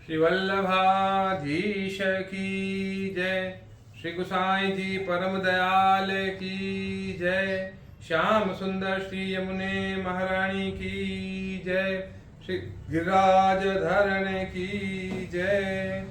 श्री वल्लभाधीश की जय। श्री गुसाई जी परम दयाल की जय। श्याम सुंदर श्री यमुने महारानी की जय। श्री गिरिराज धरण की जय।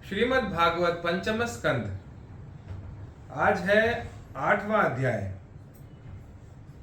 श्रीमद् भागवत पंचम स्कंद। आज है 8वां अध्याय।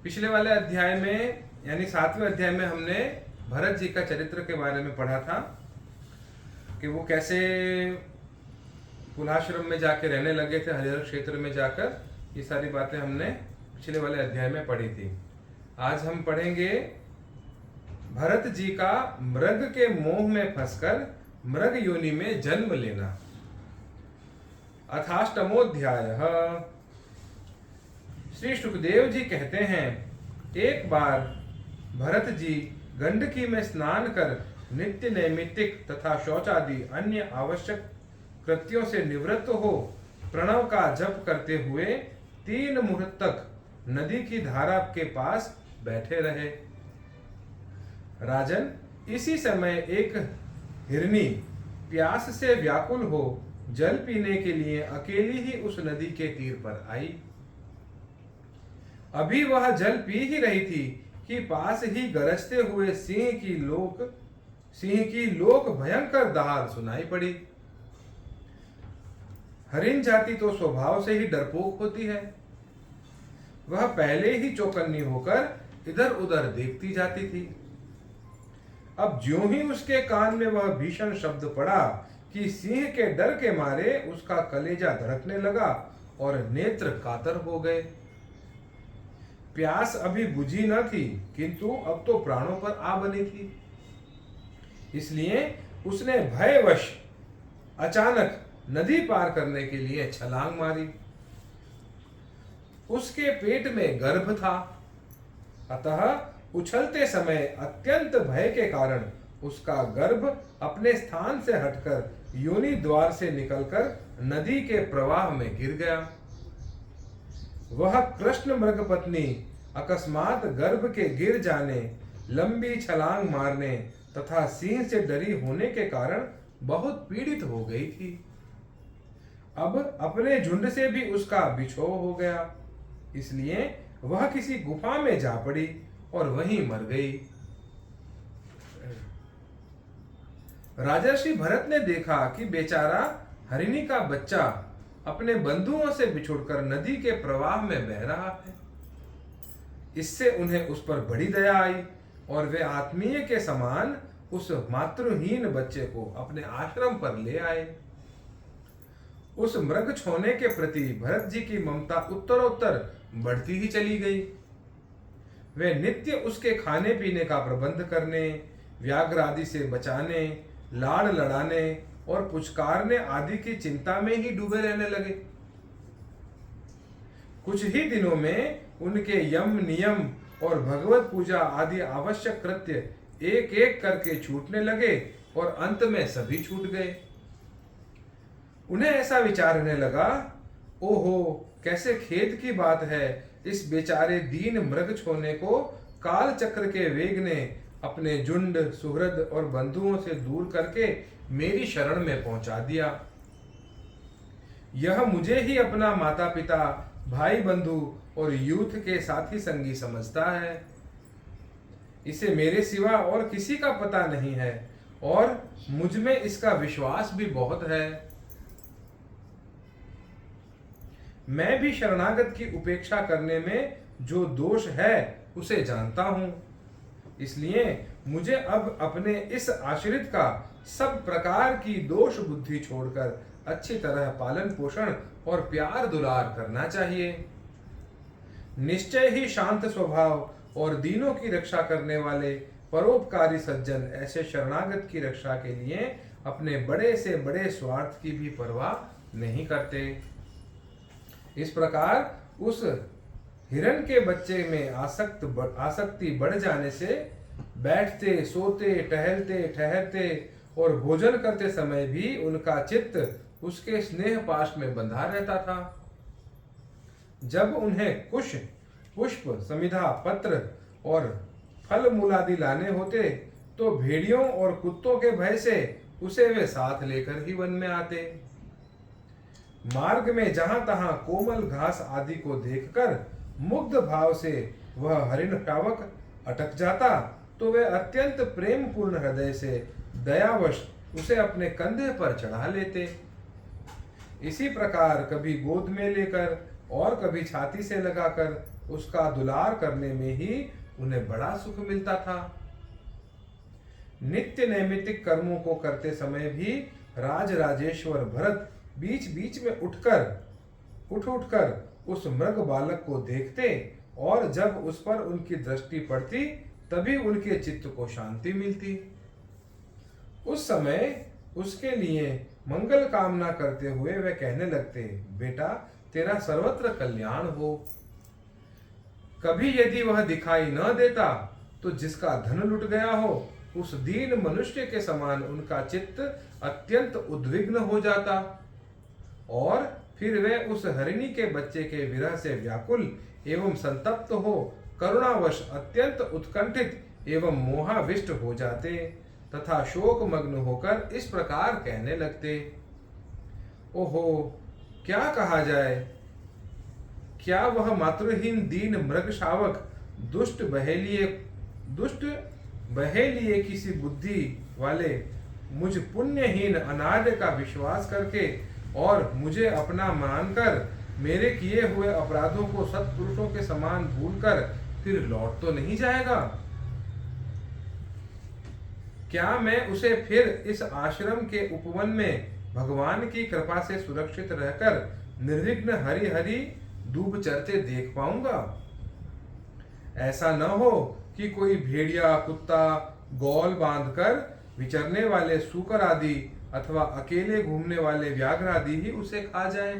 पिछले वाले अध्याय में यानी 7वें अध्याय में हमने भरत जी का चरित्र के बारे में पढ़ा था कि वो कैसे कुलाश्रम में जाके रहने लगे थे, हरिहर क्षेत्र में जाकर। ये सारी बातें हमने पिछले वाले अध्याय में पढ़ी थी। आज हम पढ़ेंगे भरत जी का मृग के मोह में फंसकर मृग योनि में जन्म लेना। अथाष्टमोध्याय। श्री सुखदेव जी कहते हैं, एक बार भरत जी गंडकी में स्नान कर नित्य नैमित्तिक तथा शौचादि अन्य आवश्यक कृत्यों से निवृत्त हो प्रणव का जप करते हुए 3 मुहूर्त तक नदी की धारा के पास बैठे रहे। राजन, इसी समय एक हिरनी प्यास से व्याकुल हो जल पीने के लिए अकेली ही उस नदी के तीर पर आई। अभी वह जल पी ही रही थी कि पास ही गरजते हुए सिंह की लोक भयंकर दहाड़ सुनाई पड़ी। हरिण जाति तो स्वभाव से ही डरपोक होती है। वह पहले ही चौकन्नी होकर इधर उधर देखती जाती थी। अब ज्यों ही उसके कान में वह भीषण शब्द पड़ा कि सिंह के डर के मारे उसका कलेजा धड़कने लगा और नेत्र कातर हो गए। प्यास अभी बुझी न थी, किंतु अब तो प्राणों पर आ बनी थी। इसलिए उसने भयवश अचानक नदी पार करने के लिए छलांग मारी। उसके पेट में गर्भ था, अतः उछलते समय अत्यंत भय के कारण उसका गर्भ अपने स्थान से हटकर योनि द्वार से निकलकर नदी के प्रवाह में गिर गया। वह कृष्ण मृग पत्नी अकस्मात गर्भ के गिर जाने, लंबी छलांग मारने तथा सिंह से डरी होने के कारण बहुत पीड़ित हो गई थी। अब अपने झुंड से भी उसका बिछोह हो गया, इसलिए वह किसी गुफा में जा पड़ी और वहीं मर गई। राजर्षि भरत ने देखा कि बेचारा हरिणी का बच्चा अपने बंधुओं से बिछुड़कर नदी के प्रवाह में बह रहा है। इससे उन्हें उस पर बड़ी दया आई और वे आत्मीय के समान उस मातृहीन बच्चे को अपने आश्रम पर ले आए। उस मृग छोने के प्रति भरत जी की ममता उत्तरोत्तर बढ़ती ही चली गई। वे नित्य उसके खाने पीने का प्रबंध करने, व्याघ्र आदि से बचाने, लाड़ लड़ाने और पुचकारने आदि की चिंता में ही डूबे रहने लगे। कुछ ही दिनों में उनके यम नियम और भगवत पूजा आदि आवश्यक कृत्य एक एक करके छूटने लगे और अंत में सभी छूट गए। उन्हें ऐसा विचार होने लगा, ओहो, कैसे खेद की बात है, इस बेचारे दीन मृग छोने को काल चक्र के वेग ने अपने झुंड, सुहृद और बंधुओं से दूर करके मेरी शरण में पहुंचा दिया। यह मुझे ही अपना माता पिता, भाई बंधु और यूथ के साथी संगी समझता है। इसे मेरे सिवा और किसी का पता नहीं है और मुझ में इसका विश्वास भी बहुत है। मैं भी शरणागत की उपेक्षा करने में जो दोष है उसे जानता हूं, इसलिए मुझे अब अपने इस आश्रित का सब प्रकार की दोष बुद्धि छोड़कर अच्छी तरह पालन पोषण और प्यार दुलार करना चाहिए। निश्चय ही शांत स्वभाव और दीनों की रक्षा करने वाले परोपकारी सज्जन ऐसे शरणागत की रक्षा के लिए अपने बड़े से बड़े स्वार्थ की भी परवाह नहीं करते। इस प्रकार उस हिरण के बच्चे में आसक्ति बढ़ जाने से बैठते, सोते, टहलते, ठहरते और भोजन करते समय भी उनका चित्त उसके स्नेह पाश में बंधा रहता था। जब उन्हें कुश, पुष्प, समिधा, पत्र और फल मूलादि लाने होते तो भेड़ियों और कुत्तों के भय से उसे वे साथ लेकर ही वन में आते। मार्ग में जहां तहां कोमल घास आदि को देखकर मुग्ध भाव से वह हरिण शावक अटक जाता, तो वे अत्यंत प्रेम पूर्ण हृदय से दयावश उसे अपने कंधे पर चढ़ा लेते। इसी प्रकार कभी गोद में लेकर और कभी छाती से लगाकर उसका दुलार करने में ही उन्हें बड़ा सुख मिलता था। नित्य नैमित्तिक कर्मों को करते समय भी राज राजेश्वर भरत बीच बीच में उठकर उस मृग बालक को देखते, और जब उस पर उनकी दृष्टि पड़ती तभी उनके चित्त को शांति मिलती। उस समय उसके लिए मंगल कामना करते हुए वे कहने लगते, बेटा तेरा सर्वत्र कल्याण हो। कभी यदि वह दिखाई न देता तो जिसका धन लुट गया हो उस दीन मनुष्य के समान उनका चित्त अत्यंत उद्विग्न हो जाता, और फिर वे उस हरिणी के बच्चे के विरह से व्याकुल एवं संतप्त हो करुणावश अत्यंत उत्कंठित एवं मोहाविष्ट हो जाते तथा शोक मग्न होकर इस प्रकार कहने लगते, ओहो क्या कहा जाए, क्या वह मातृहीन दीन मृग शावक दुष्ट बहेलिए किसी बुद्धि वाले मुझ पुण्यहीन अनार्य का विश्वास करके और मुझे अपना मानकर मेरे किए हुए अपराधों को सत्पुरुषों के समान भूलकर फिर लौट तो नहीं जाएगा? क्या मैं उसे फिर इस आश्रम के उपवन में भगवान की कृपा से सुरक्षित रहकर निर्विघ्न हरि हरि दूब चरते देख पाऊंगा? ऐसा न हो कि कोई भेड़िया कुत्ता गौल बांधकर विचरने वाले सूकर आदि अथवा अकेले घूमने वाले व्याघ्र आदि ही उसे खा जाए।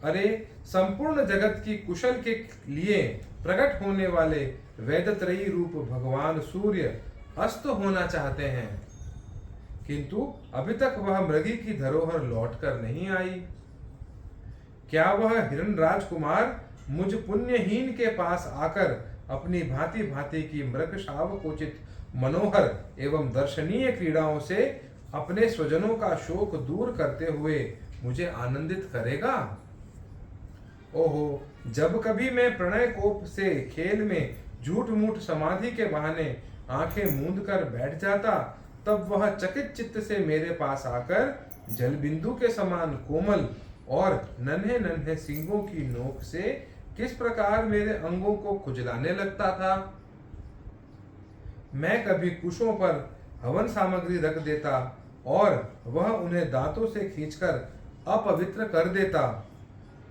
अरे संपूर्ण जगत की कुशल के लिए प्रकट होने वाले वेदत्रयी रूप भगवान सूर्य अस्त होना चाहते हैं, किंतु अभी तक वह मृगी की धरोहर लौट कर नहीं आई। क्या वह हिरण राजकुमार मुझ पुण्यहीन के पास आकर अपनी भांति भांति की मृग शावकोचित मनोहर एवं दर्शनीय क्रीड़ाओं से अपने स्वजनों का शोक दूर करते हुए मुझे आनंदित करेगा? ओहो, जब कभी मैं प्रणय कोप से खेल में झूठ मूठ समाधि के बहाने आंखें मूंद कर बैठ जाता, तब वह चकित चित्त से मेरे पास आकर जल बिंदु के समान कोमल और नन्हे नन्हे सींगों की नोक से किस प्रकार मेरे अंगों को खुजलाने लगता था। मैं कभी कुशों पर हवन सामग्री रख देता और वह उन्हें दांतों से खींचकर अपवित्र कर देता,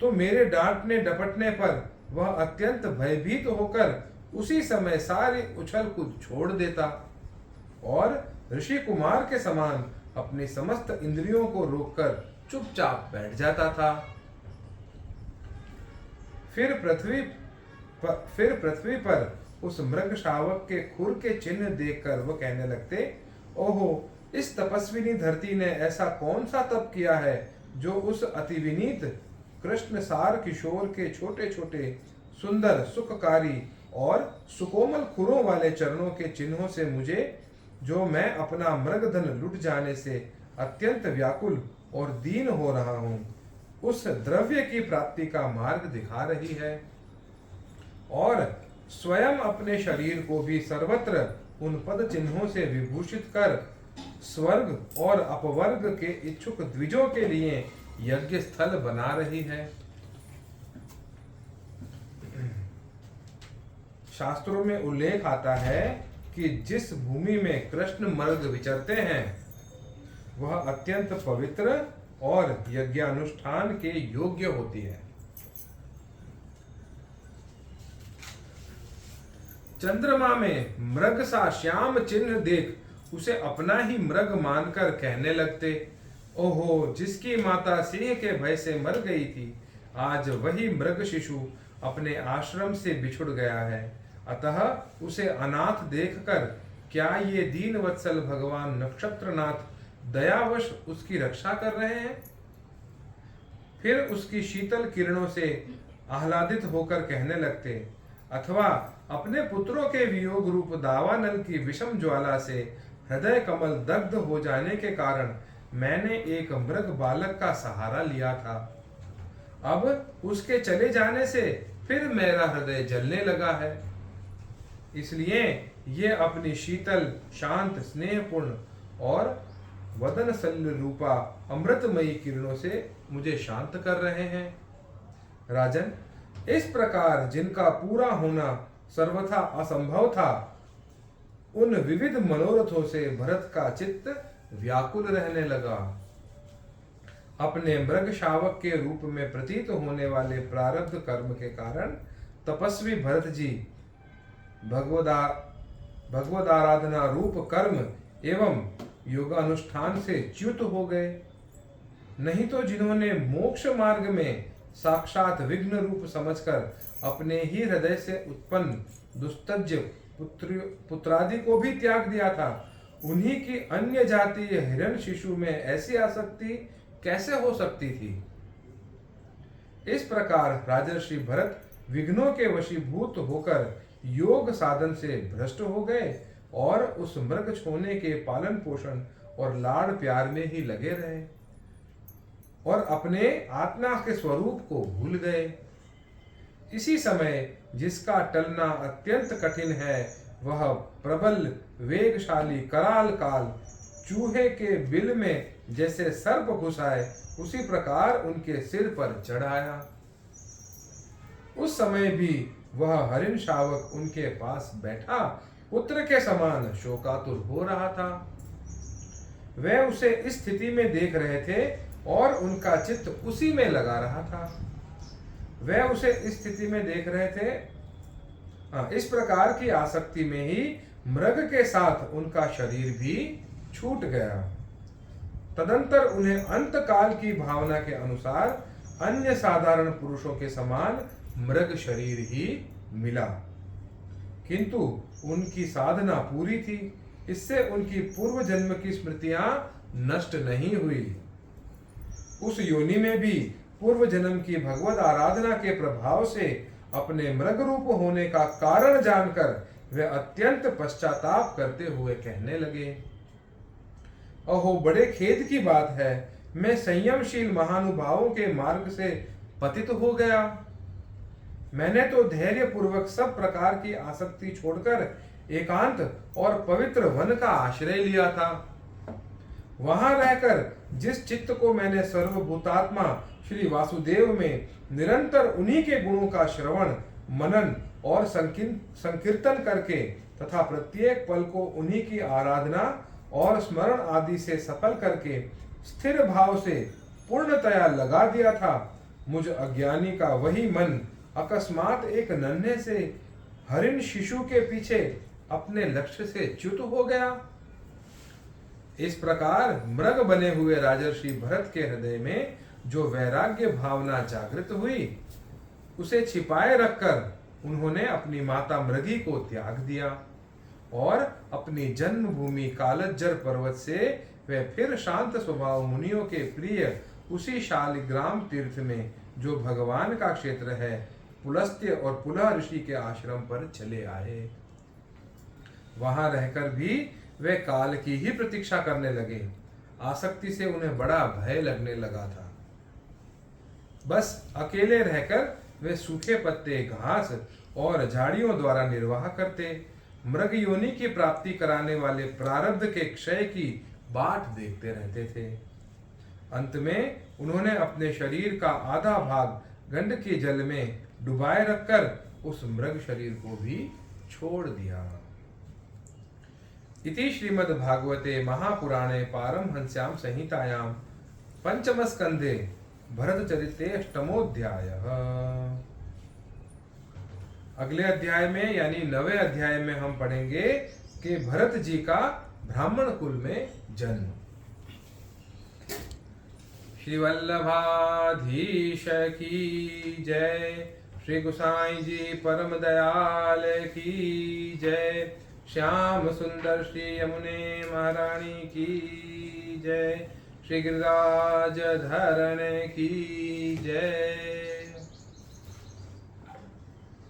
तो मेरे डांटने डपटने पर वह अत्यंत भयभीत होकर उसी समय सारी उछल कूद छोड़ देता और ऋषि कुमार के समान अपनी समस्त इंद्रियों को रोककर चुपचाप बैठ जाता था। फिर पृथ्वी पर उस मृग शावक के खुर के चिन्ह देखकर वो कहने लगते, ओहो, इस तपस्विनी धरती ने ऐसा कौन सा तप किया है जो उस अति विनीत कृष्ण सार किशोर के छोटे छोटे सुंदर सुखकारी और सुकोमल खुरों वाले चरणों के चिन्हों से मुझे, जो मैं अपना मृगधन लुट जाने से अत्यंत व्याकुल और दीन हो रहा हूं, उस द्रव्य की प्राप्ति का मार्ग दिखा रही है, और स्वयं अपने शरीर को भी सर्वत्र उन पद चिन्हों से विभूषित कर स्वर्ग और अपवर्ग के इच्छुक द्विजों के लिए यज्ञ स्थल बना रही है। शास्त्रों में उल्लेख आता है कि जिस भूमि में कृष्ण मर्ग विचरते हैं वह अत्यंत पवित्र और यज्ञानुष्ठान के योग्य होती है। चंद्रमा में मृग सा श्याम चिन्ह देख उसे अपना ही मृग मानकर कहने लगते, ओहो, जिसकी माता सिंह के भय से मर गई थी, आज वही मृग शिशु अपने आश्रम से बिछुड़ गया है। अतः उसे अनाथ देखकर क्या ये दीन वत्सल भगवान नक्षत्रनाथ दयावश उसकी रक्षा कर रहे हैं? फिर उसकी शीतल किरणों से आह्लादित होकर कहने लगते, अथवा अपने पुत्रों के वियोग रूप दावानल की विषम ज्वाला से हृदय कमल दग्ध हो जाने के कारण मैंने एक मृग बालक का सहारा लिया था। अब उसके चले जाने से फिर मेरा हृदय जलने लगा है। इसलिए ये अपनी शीतल, शांत, स्नेहपूर्ण और वदन सल्ल रूपा अमृतमयी किरणों से मुझे शांत कर रहे हैं। राजन, इस प्रकार जिनका पूरा होना सर्वथा असंभव था, उन विविध मनोरथों से भरत का चित्त व्याकुल रहने लगा। अपने मृग शावक के रूप में प्रतीत होने वाले प्रारब्ध कर्म के कारण तपस्वी भरत जी भगवदाराधना रूप कर्म एवं योगानुष्ठान से च्युत हो गए। नहीं तो जिन्होंने मोक्ष मार्ग में साक्षात विघ्न रूप समझकर अपने ही हृदय से उत्पन्न दुस्तज्य पुत्रादि को भी त्याग दिया था, उन्हीं की अन्य जातीय हिरण शिशु में ऐसी आसक्ति कैसे हो सकती थी। इस प्रकार राजर्षि भरत विघ्नों के वशीभूत होकर योग साधन से भ्रष्ट हो गए और उस मृग छोने के पालन पोषण और लाड़ प्यार में ही लगे रहे और अपने आत्मा के स्वरूप को भूल गए। इसी समय जिसका टलना अत्यंत कठिन है, वह प्रबल वेगशाली कराल काल चूहे के बिल में जैसे सर्प घुस आए, उसी प्रकार उनके सिर पर चढ़ आया। उस समय भी वह हरिण शावक उनके पास बैठा पुत्र के समान शोकातुर हो रहा था। वे उसे इस स्थिति में देख रहे थे और उनका चित्त उसी में लगा रहा था। वे उसे इस स्थिति में देख रहे थे। इस प्रकार की आसक्ति में ही मृग के साथ उनका शरीर भी छूट गया। तदंतर उन्हें अंत काल की भावना के अनुसार अन्य साधारण पुरुषों के समान मृग शरीर ही मिला, किंतु उनकी साधना पूरी थी। इससे उनकी पूर्व जन्म की स्मृतियां नष्ट नहीं हुई। उस योनि में भी पूर्व जन्म की भगवत आराधना के प्रभाव से अपने मृग रूप होने का कारण जानकर वे अत्यंत पश्चाताप करते हुए कहने लगे, अहो, बड़े खेद की बात है, मैं संयमशील महानुभावों के मार्ग से पतित हो गया। मैंने तो धैर्य पूर्वक सब प्रकार की आसक्ति छोड़कर एकांत और पवित्र वन का आश्रय लिया था। वहां रहकर जिस चित्त को मैंने सर्वभूतात्मा श्री वासुदेव में निरंतर उन्हीं के गुणों का श्रवण, मनन और संकीर्तन करके तथा प्रत्येक पल को उन्हीं की आराधना और स्मरण आदि से सफल करके स्थिर भाव से पूर्णतया लगा दिया था, मुझ अज्ञानी का वही मन अकस्मात एक नन्हे से हरिण शिशु के पीछे अपने लक्ष्य से च्युत हो गया। इस प्रकार मृग बने हुए राजर्षि भरत के हृदय में जो वैराग्य भावना जागृत हुई, उसे छिपाए रखकर उन्होंने अपनी माता मृगी को त्याग दिया और अपनी जन्मभूमि कालज्जर पर्वत से वे फिर शांत स्वभाव मुनियों के प्रिय उसी शालिग्राम तीर्थ में, जो भगवान का क्षेत्र है, पुलस्त्य और पुलह ऋषि के आश्रम पर चले आए। वहां रहकर भी वे काल की ही प्रतीक्षा करने लगे। आसक्ति से उन्हें बड़ा भय लगने लगा था। बस अकेले रहकर वे सूखे पत्ते, घास और झाड़ियों द्वारा निर्वाह करते, मृग योनि की प्राप्ति कराने वाले प्रारब्ध के क्षय की बाट देखते रहते थे। अंत में उन्होंने अपने शरीर का आधा भाग गंडकी जल में डुबाए रखकर उस मृग शरीर को भी छोड़ दिया। इति श्रीमद्भागवते महापुराणे पारमहंस्यां संहितायां पंचम स्कंधे भरतचरिते अष्टमोऽध्यायः। अगले अध्याय में यानी 9वें अध्याय में हम पढ़ेंगे कि भरत जी का ब्राह्मण कुल में जन्म। श्री वल्लभाधीश की जय। श्री गोसाई जी परम दयाल की जय। श्याम सुंदर श्री यमुने महारानी की जय। श्री गिरिराज धरण की जय।